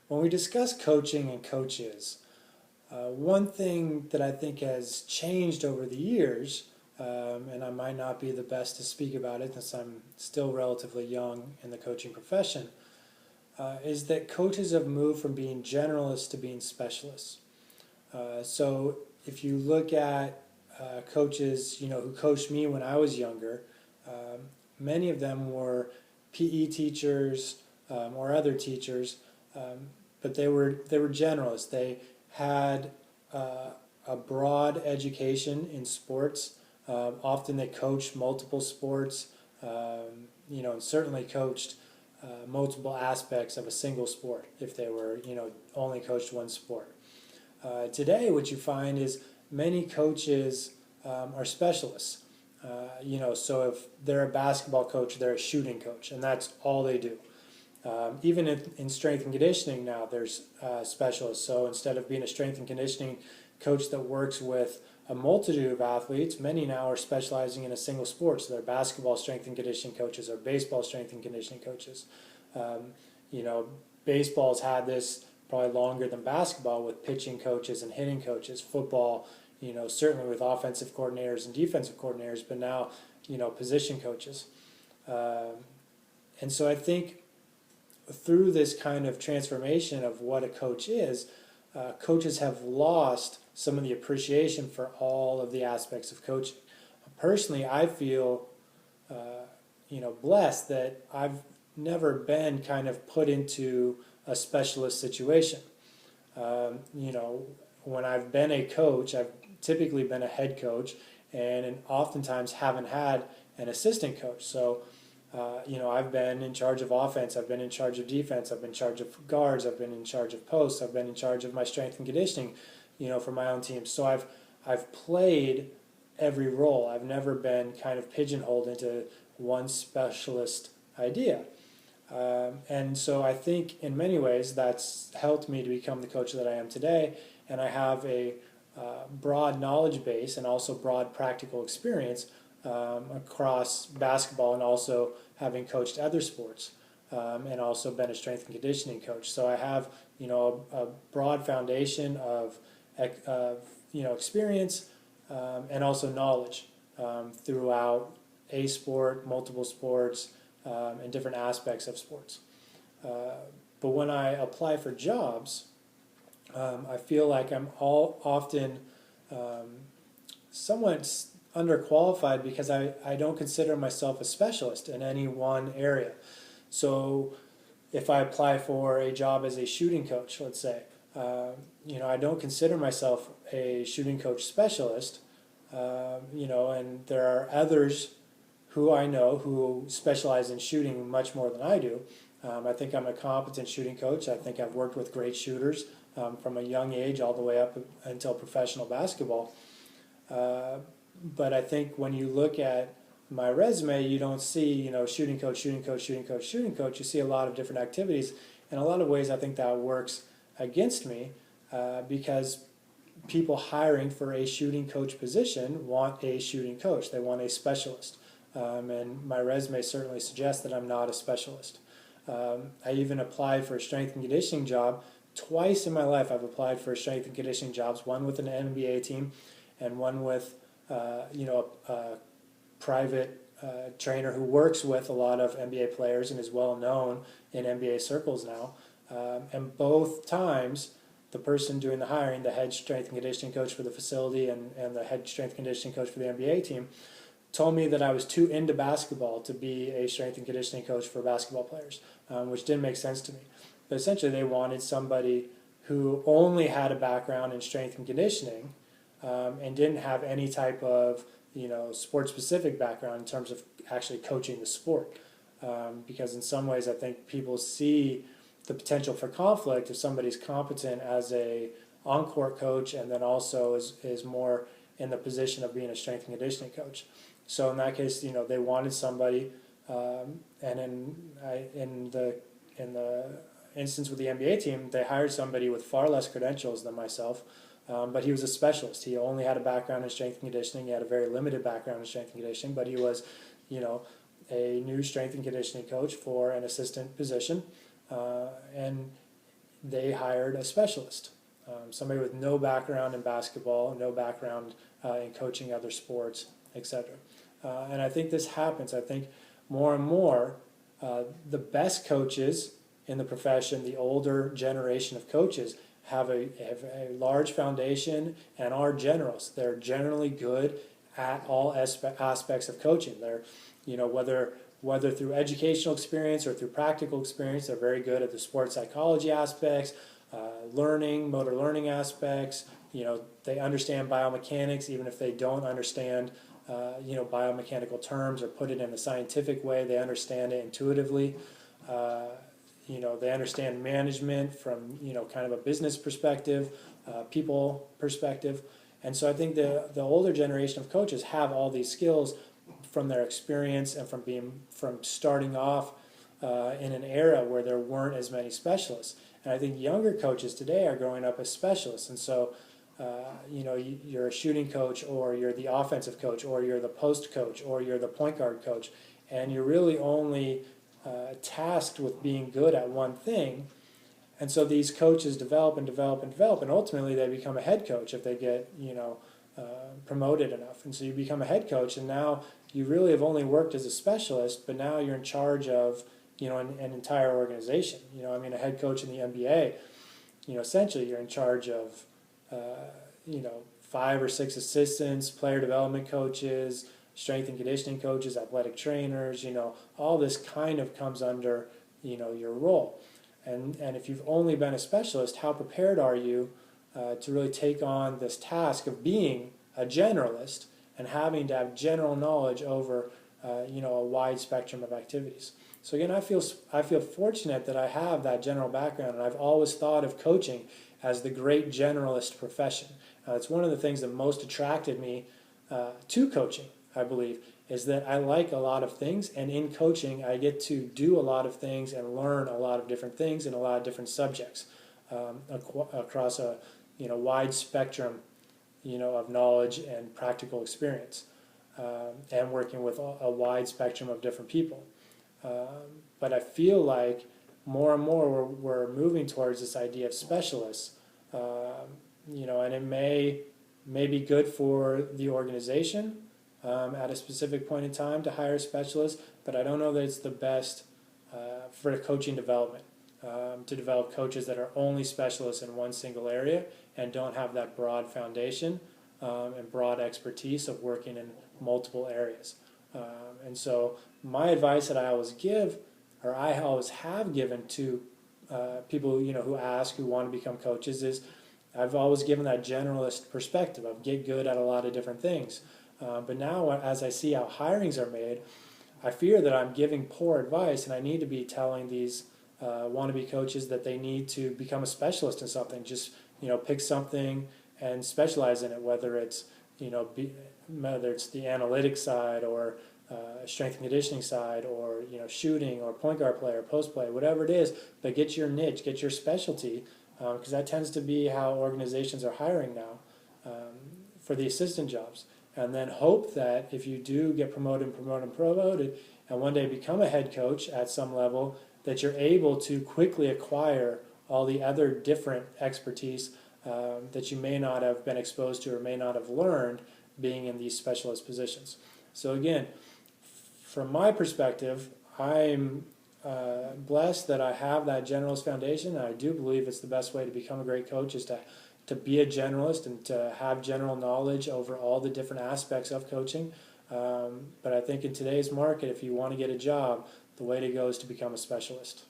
When we discuss coaching and coaches, one thing that I think has changed over the years, and I might not be the best to speak about it since I'm still relatively young in the coaching profession, is that coaches have moved from being generalists to being specialists. So if you look at coaches, who coached me when I was younger, many of them were PE teachers or other teachers, but they were generalists. They had a broad education in sports. Often they coached multiple sports, and certainly coached multiple aspects of a single sport if they were, only coached one sport. Today, what you find is many coaches are specialists. So if they're a basketball coach, they're a shooting coach, and that's all they do. Even in strength and conditioning now, there's specialists. So instead of being a strength and conditioning coach that works with a multitude of athletes, many now are specializing in a single sport. So they're basketball strength and conditioning coaches or baseball strength and conditioning coaches. Baseball's had this probably longer than basketball with pitching coaches and hitting coaches. Football, certainly with offensive coordinators and defensive coordinators, but now, position coaches. And so I think through this kind of transformation of what a coach is, coaches have lost some of the appreciation for all of the aspects of coaching. Personally, I feel, blessed that I've never been kind of put into a specialist situation. When I've been a coach, I've typically been a head coach, and oftentimes haven't had an assistant coach. So, I've been in charge of offense, I've been in charge of defense, I've been in charge of guards, I've been in charge of posts, I've been in charge of my strength and conditioning, for my own team. So I've played every role. I've never been kind of pigeonholed into one specialist idea. And so I think in many ways that's helped me to become the coach that I am today, and I have a broad knowledge base and also broad practical experience across basketball, and also having coached other sports, and also been a strength and conditioning coach. So I have a broad foundation of experience and also knowledge throughout a sport, multiple sports, and different aspects of sports. But when I apply for jobs, I feel like I'm often somewhat underqualified because I don't consider myself a specialist in any one area. So if I apply for a job as a shooting coach, let's say, I don't consider myself a shooting coach specialist, and there are others who I know who specialize in shooting much more than I do. I think I'm a competent shooting coach. I think I've worked with great shooters from a young age all the way up until professional basketball. But I think when you look at my resume, you don't see, shooting coach, shooting coach, shooting coach, shooting coach. You see a lot of different activities. In a lot of ways, I think that works against me because people hiring for a shooting coach position want a shooting coach. They want a specialist. And my resume certainly suggests that I'm not a specialist. I even applied for a strength and conditioning job. Twice in my life I've applied for strength and conditioning jobs, one with an NBA team and one with a private trainer who works with a lot of NBA players and is well known in NBA circles now. And both times the person doing the hiring, the head strength and conditioning coach for the facility and the head strength and conditioning coach for the NBA team, told me that I was too into basketball to be a strength and conditioning coach for basketball players, which didn't make sense to me. But essentially they wanted somebody who only had a background in strength and conditioning and didn't have any type of sport-specific background in terms of actually coaching the sport. Because in some ways I think people see the potential for conflict if somebody's competent as a on-court coach and then also is more in the position of being a strength and conditioning coach. So in that case, they wanted somebody, and in the instance with the NBA team, they hired somebody with far less credentials than myself, but he was a specialist. He only had a background in strength and conditioning. He had a very limited background in strength and conditioning, but he was, a new strength and conditioning coach for an assistant position, and they hired a specialist, somebody with no background in basketball, no background in coaching other sports, etc. And I think this happens. I think more and more the best coaches in the profession, the older generation of coaches, have a large foundation and are generals. They're generally good at all aspects of coaching. They're, whether through educational experience or through practical experience, they're very good at the sports psychology aspects, motor learning aspects. They understand biomechanics, even if they don't understand, biomechanical terms or put it in a scientific way. They understand it intuitively. They understand management from, kind of a business perspective, people perspective. And so I think the older generation of coaches have all these skills from their experience and from starting off in an era where there weren't as many specialists. And I think younger coaches today are growing up as specialists. And so, you're a shooting coach, or you're the offensive coach, or you're the post coach, or you're the point guard coach, and you're really only tasked with being good at one thing. And so these coaches develop and develop and develop, and ultimately they become a head coach if they get, promoted enough. And so you become a head coach, and now you really have only worked as a specialist, but now you're in charge of, an entire organization. A head coach in the NBA, essentially you're in charge of, 5 or 6 assistants, player development coaches, strength and conditioning coaches, athletic trainers, all this kind of comes under, your role. And if you've only been a specialist, how prepared are you to really take on this task of being a generalist and having to have general knowledge over, a wide spectrum of activities? So again, I feel fortunate that I have that general background, and I've always thought of coaching as the great generalist profession. It's one of the things that most attracted me to coaching, I believe, is that I like a lot of things, and in coaching I get to do a lot of things and learn a lot of different things in a lot of different subjects across a wide spectrum of knowledge and practical experience, and working with a wide spectrum of different people. But I feel like more and more we're moving towards this idea of specialists, and it may be good for the organization at a specific point in time to hire a specialist, but I don't know that it's the best for coaching development, to develop coaches that are only specialists in one single area and don't have that broad foundation and broad expertise of working in multiple areas. And so my advice that I always give, or I always have given to people who ask, who want to become coaches, is I've always given that generalist perspective of get good at a lot of different things. But now, as I see how hirings are made, I fear that I'm giving poor advice, and I need to be telling these wannabe coaches that they need to become a specialist in something. Just pick something and specialize in it, whether it's whether it's the analytics side or strength and conditioning side, or shooting, or point guard play, or post play, whatever it is. But get your niche, get your specialty, because that tends to be how organizations are hiring now for the assistant jobs. And then hope that if you do get promoted, and one day become a head coach at some level, that you're able to quickly acquire all the other different expertise that you may not have been exposed to or may not have learned being in these specialist positions. So again, from my perspective, I'm blessed that I have that generalist foundation, and I do believe it's the best way to become a great coach is to be a generalist and to have general knowledge over all the different aspects of coaching. But I think in today's market, if you want to get a job, the way to go is to become a specialist.